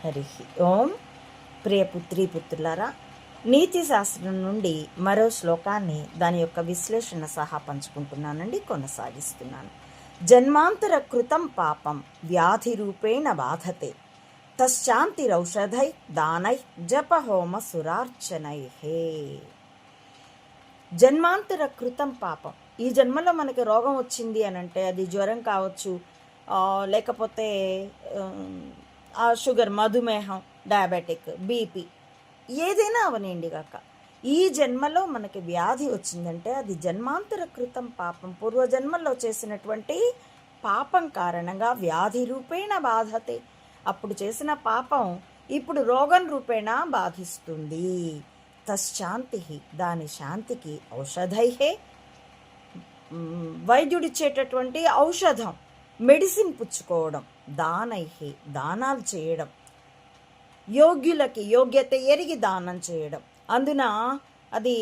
హరి ఓం. ప్రియ పుత్రులారా, నీతి శాస్త్రం నుండి మరో శ్లోకాన్ని దాని యొక్క విశ్లేషణ సహా పంచుకుంటున్నానండి, కొనసాగిస్తున్నాను. జన్మాంతర కృతం పాపం వ్యాధి రూపేణ బాధతే తశ్చాంతిరౌషధై దానై జపహోమ సురార్చనై. జన్మాంతర కృతం పాపం, ఈ జన్మలో మనకి రోగం వచ్చింది అని అంటే అది జ్వరం కావచ్చు, లేకపోతే షుగర్, మధుమేహం, డయాబెటిక్, బీపీ, ఏదైనా అవనండి కాక ఈ జన్మలో మనకి వ్యాధి వచ్చిందంటే అది జన్మాంతర కృతం పాపం, పూర్వజన్మల్లో చేసినటువంటి పాపం కారణంగా వ్యాధి రూపేణ బాధతే. అప్పుడు చేసిన పాపం ఇప్పుడు రోగం రూపేణ బాధిస్తుంది. తశ్శాంతి, దాని శాంతికి ఔషధైహే, వైద్యుడిచ్చేటటువంటి ఔషధం, మెడిసిన్ పుచ్చుకోవడం, దానైహే, దానాలు చేయడం, యోగ్యులకి యోగ్యత ఎరిగి దానం చేయడం. అందున అది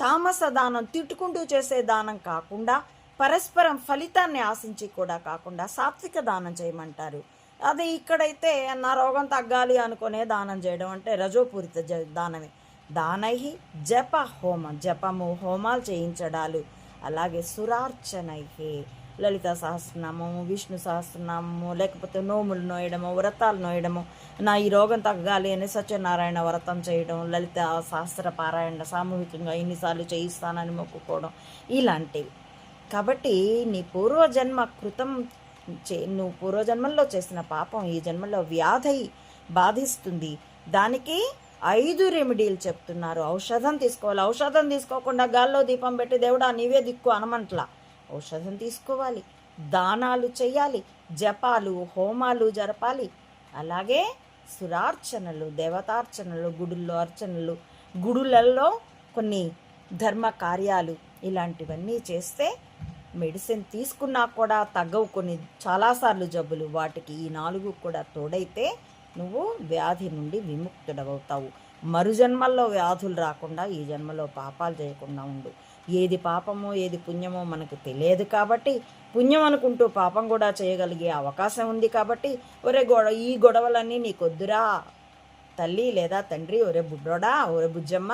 తామస దానం, తిట్టుకుంటూ చేసే దానం కాకుండా, పరస్పరం ఫలితాన్ని ఆశించి కూడా కాకుండా సాత్విక దానం చేయమంటారు. అది ఇక్కడైతే నా రోగం తగ్గాలి అనుకునే దానం చేయడం అంటే రజోపూరిత దానమే. దానై జప హోమం, జపము, హోమాలు చేయించడాలు, అలాగే సురార్చనై, లలిత సహస్రనామము, విష్ణు సహస్రనామము, లేకపోతే నోములు నోయడము, వ్రతాలు నోయడము, నా ఈ రోగం తగ్గాలి అని సత్యనారాయణ వ్రతం చేయడం, లలిత సహస్ర పారాయణ సామూహికంగా ఇన్నిసార్లు చేయిస్తానని మొక్కుకోవడం, ఇలాంటివి. కాబట్టి నీ పూర్వజన్మ కృతం నువ్వు పూర్వజన్మల్లో చేసిన పాపం ఈ జన్మలో వ్యాధి బాధిస్తుంది. దానికి 5 రెమెడీలు చెప్తున్నారు. ఔషధం తీసుకోవాలి. ఔషధం తీసుకోకుండా గాల్లో దీపం పెట్టి దేవుడా నీవే దిక్కు అనమంట్లా. ఔషధం తీసుకోవాలి, దానాలు చేయాలి, జపాలు, హోమాలు జరపాలి, అలాగే సురార్చనలు, దేవతార్చనలు, గుడుల్లో అర్చనలు, గుడులలో కొన్ని ధర్మ కార్యాలు, ఇలాంటివన్నీ చేస్తే మెడిసిన్ తీసుకున్నా కూడా తగ్గవు కొన్ని చాలాసార్లు జబ్బులు. వాటికి ఈ 4 కూడా తోడైతే నువ్వు వ్యాధి నుండి విముక్తుడవుతావు. మరు జన్మల్లో వ్యాధులు రాకుండా ఈ జన్మలో పాపాలు చేయకుండా ఉండు. ఏది పాపమో ఏది పుణ్యమో మనకు తెలియదు కాబట్టి, పుణ్యం అనుకుంటూ పాపం కూడా చేయగలిగే అవకాశం ఉంది కాబట్టి, ఈ గొడవలన్నీ నీకొద్దురా తల్లి లేదా తండ్రి, ఒరే బుడ్డోడా, ఒరే బుజ్జమ్మ,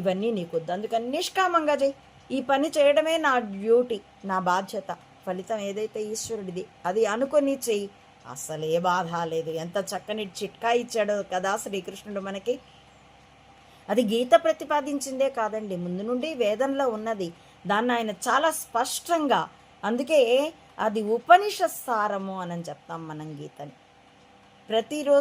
ఇవన్నీ నీకొద్దు. అందుకని నిష్కామంగా చేయి. ఈ పని చేయడమే నా డ్యూటీ, నా బాధ్యత, ఫలితం ఏదైతే ఈశ్వరుడిది అది అనుకొని చెయ్యి. అసలే బాధ లేదు. ఎంత చక్కని చిట్కా ఇచ్చాడో కదా శ్రీకృష్ణుడు మనకి. అది గీత ప్రతిపాదించిందే కాదండి, ముందు నుండి వేదంలో ఉన్నది. దాన్ని ఆయన చాలా స్పష్టంగా, అందుకే అది ఉపనిషత్ సారము అని చెప్తాం మనం గీతని. ప్రతిరోజు